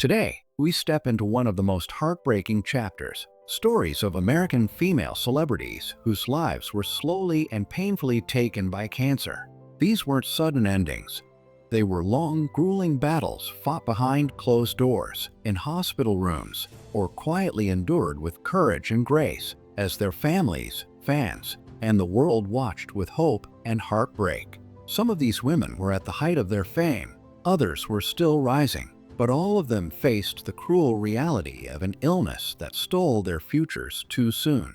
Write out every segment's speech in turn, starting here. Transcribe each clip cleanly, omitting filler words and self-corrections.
Today, we step into one of the most heartbreaking chapters, stories of American female celebrities whose lives were slowly and painfully taken by cancer. These weren't sudden endings. They were long, grueling battles fought behind closed doors, in hospital rooms, or quietly endured with courage and grace as their families, fans, and the world watched with hope and heartbreak. Some of these women were at the height of their fame, others were still rising, but all of them faced the cruel reality of an illness that stole their futures too soon.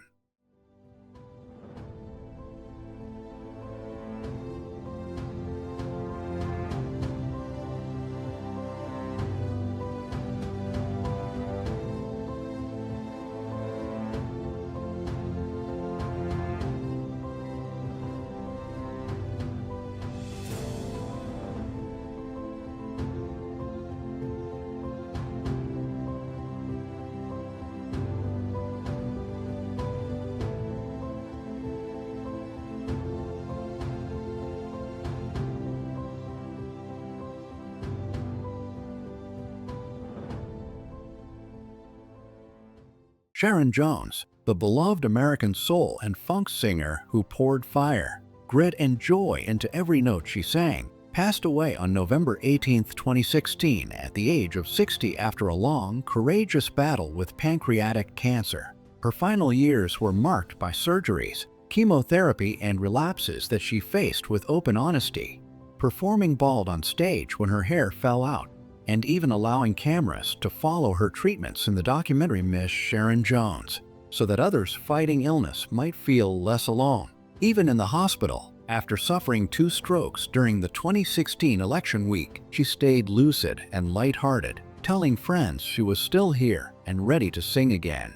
Sharon Jones, the beloved American soul and funk singer who poured fire, grit, and joy into every note she sang, passed away on November 18, 2016 at the age of 60 after a long, courageous battle with pancreatic cancer. Her final years were marked by surgeries, chemotherapy, and relapses that she faced with open honesty, performing bald on stage when her hair fell out, and even allowing cameras to follow her treatments in the documentary Miss Sharon Jones, so that others fighting illness might feel less alone. Even in the hospital, after suffering 2 strokes during the 2016 election week, she stayed lucid and lighthearted, telling friends she was still here and ready to sing again.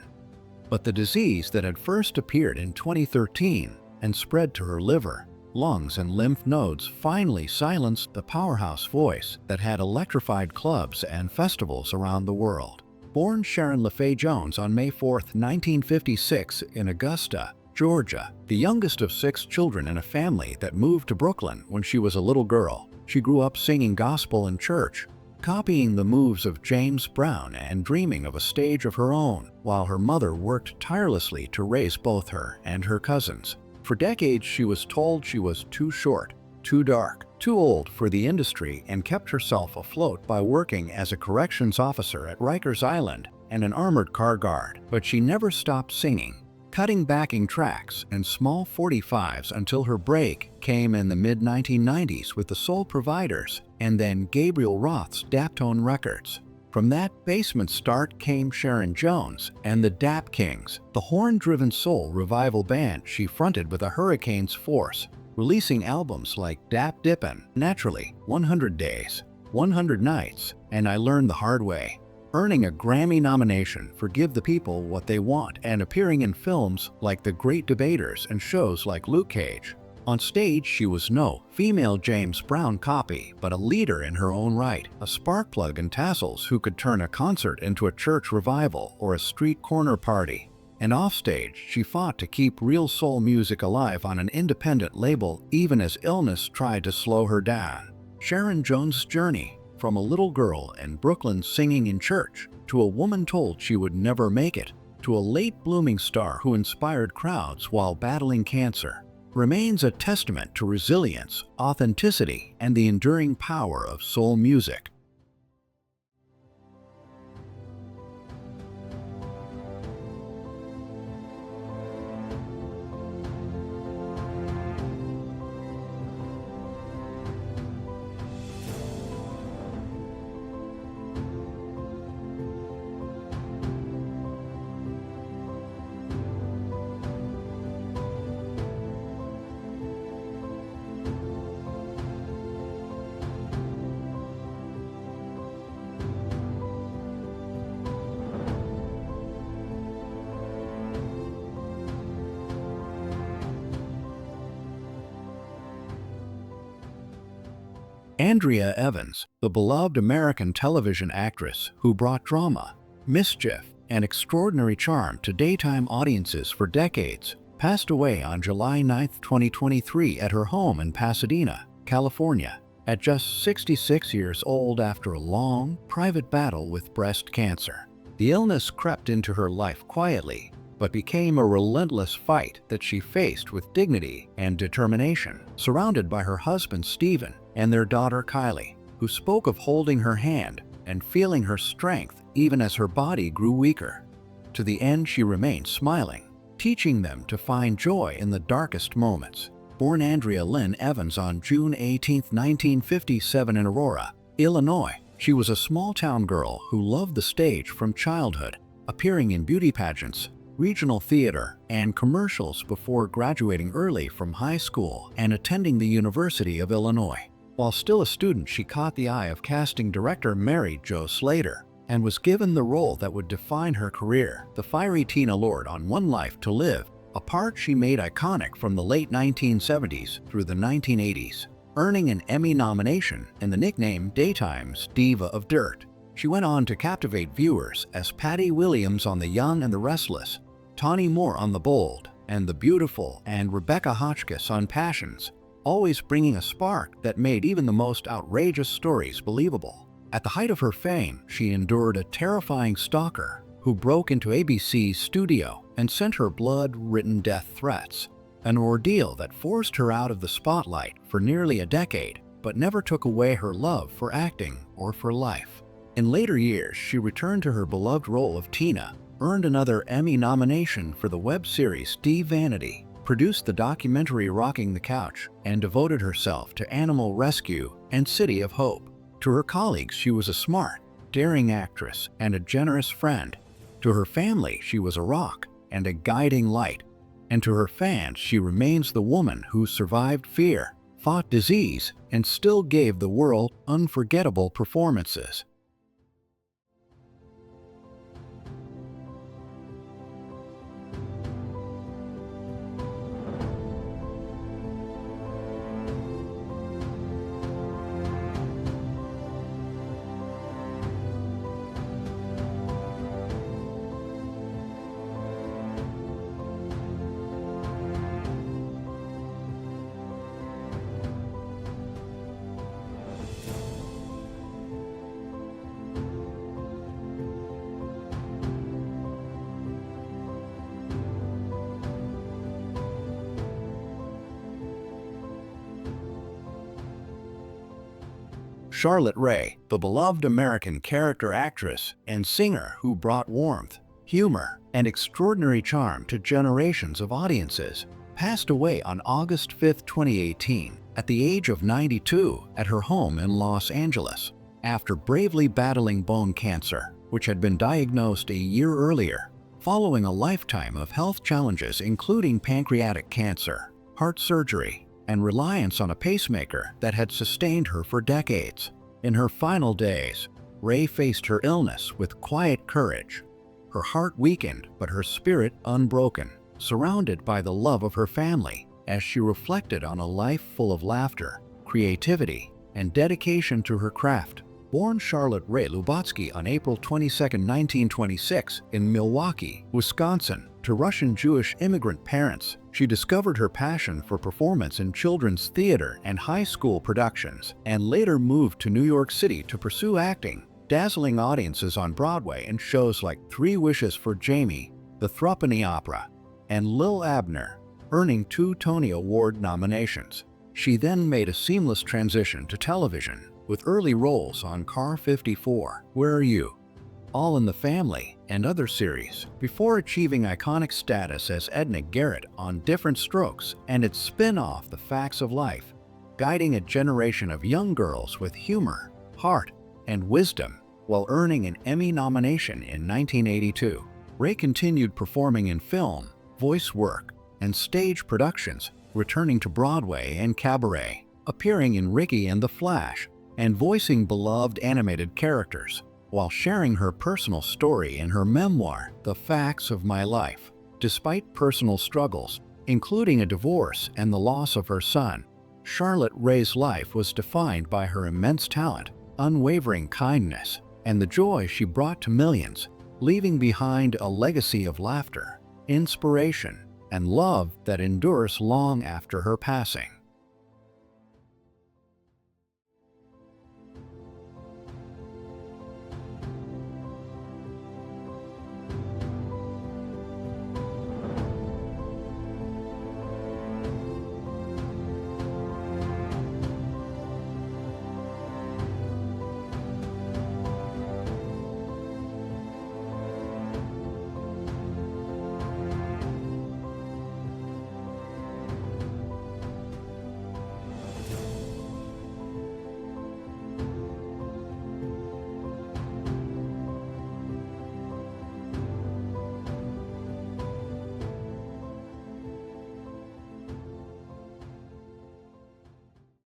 But the disease that had first appeared in 2013 and spread to her liver, lungs, and lymph nodes finally silenced the powerhouse voice that had electrified clubs and festivals around the world. Born Sharon LaFaye Jones on May 4, 1956 in Augusta, Georgia, the youngest of 6 children in a family that moved to Brooklyn when she was a little girl, she grew up singing gospel in church, copying the moves of James Brown and dreaming of a stage of her own, while her mother worked tirelessly to raise both her and her cousins. For decades, she was told she was too short, too dark, too old for the industry, and kept herself afloat by working as a corrections officer at Rikers Island and an armored car guard. But she never stopped singing, cutting backing tracks and small 45s until her break came in the mid-1990s with the Soul Providers and then Gabriel Roth's Daptone Records. From that basement start came Sharon Jones and the Dap Kings, the horn-driven soul revival band she fronted with a hurricane's force, releasing albums like Dap Dippin', Naturally, 100 Days, 100 Nights, and I Learned the Hard Way, earning a Grammy nomination for Give the People What They Want and appearing in films like The Great Debaters and shows like Luke Cage. On stage, she was no female James Brown copy, but a leader in her own right, a sparkplug in tassels who could turn a concert into a church revival or a street corner party. And offstage, she fought to keep real soul music alive on an independent label even as illness tried to slow her down. Sharon Jones' journey, from a little girl in Brooklyn singing in church, to a woman told she would never make it, to a late-blooming star who inspired crowds while battling cancer, remains a testament to resilience, authenticity, and the enduring power of soul music. Andrea Evans, the beloved American television actress who brought drama, mischief, and extraordinary charm to daytime audiences for decades, passed away on July 9, 2023 at her home in Pasadena, California, at just 66 years old after a long, private battle with breast cancer. The illness crept into her life quietly, but became a relentless fight that she faced with dignity and determination, surrounded by her husband Stephen and their daughter Kylie, who spoke of holding her hand and feeling her strength even as her body grew weaker. To the end, she remained smiling, teaching them to find joy in the darkest moments. Born Andrea Lynn Evans on June 18, 1957 in Aurora, Illinois, she was a small-town girl who loved the stage from childhood, appearing in beauty pageants, regional theater, and commercials before graduating early from high school and attending the University of Illinois. While still a student, she caught the eye of casting director Mary Jo Slater and was given the role that would define her career, the fiery Tina Lord on One Life to Live, a part she made iconic from the late 1970s through the 1980s, earning an Emmy nomination and the nickname Daytime's Diva of Dirt. She went on to captivate viewers as Patty Williams on The Young and the Restless, Tawny Moore on The Bold and the Beautiful, and Rebecca Hotchkiss on Passions, always bringing a spark that made even the most outrageous stories believable. At the height of her fame, she endured a terrifying stalker who broke into ABC's studio and sent her blood-written death threats, an ordeal that forced her out of the spotlight for nearly a decade, but never took away her love for acting or for life. In later years, she returned to her beloved role of Tina, earned another Emmy nomination for the web series Steve Vanity, produced the documentary Rocking the Couch, and devoted herself to animal rescue and City of Hope. To her colleagues, she was a smart, daring actress and a generous friend. To her family, she was a rock and a guiding light. And to her fans, she remains the woman who survived fear, fought disease, and still gave the world unforgettable performances. Charlotte Rae, the beloved American character actress and singer who brought warmth, humor, and extraordinary charm to generations of audiences, passed away on August 5, 2018, at the age of 92 at her home in Los Angeles, after bravely battling bone cancer, which had been diagnosed a year earlier, following a lifetime of health challenges including pancreatic cancer, heart surgery, and reliance on a pacemaker that had sustained her for decades. In her final days, Rae faced her illness with quiet courage, her heart weakened but her spirit unbroken, surrounded by the love of her family as she reflected on a life full of laughter, creativity, and dedication to her craft. Born Charlotte Rae Lubotsky on April 22, 1926 in Milwaukee, Wisconsin, to Russian Jewish immigrant parents, she discovered her passion for performance in children's theater and high school productions, and later moved to New York City to pursue acting, dazzling audiences on Broadway in shows like Three Wishes for Jamie, The Threepenny Opera, and Lil Abner, earning 2 Tony Award nominations. She then made a seamless transition to television, with early roles on Car 54, Where Are You?, All in the Family, and other series, before achieving iconic status as Edna Garrett on Different Strokes and its spin-off The Facts of Life, guiding a generation of young girls with humor, heart, and wisdom, while earning an Emmy nomination in 1982. Rae continued performing in film, voice work, and stage productions, returning to Broadway and cabaret, appearing in Ricky and the Flash, and voicing beloved animated characters, while sharing her personal story in her memoir, The Facts of My Life. Despite personal struggles, including a divorce and the loss of her son, Charlotte Rae's life was defined by her immense talent, unwavering kindness, and the joy she brought to millions, leaving behind a legacy of laughter, inspiration, and love that endures long after her passing.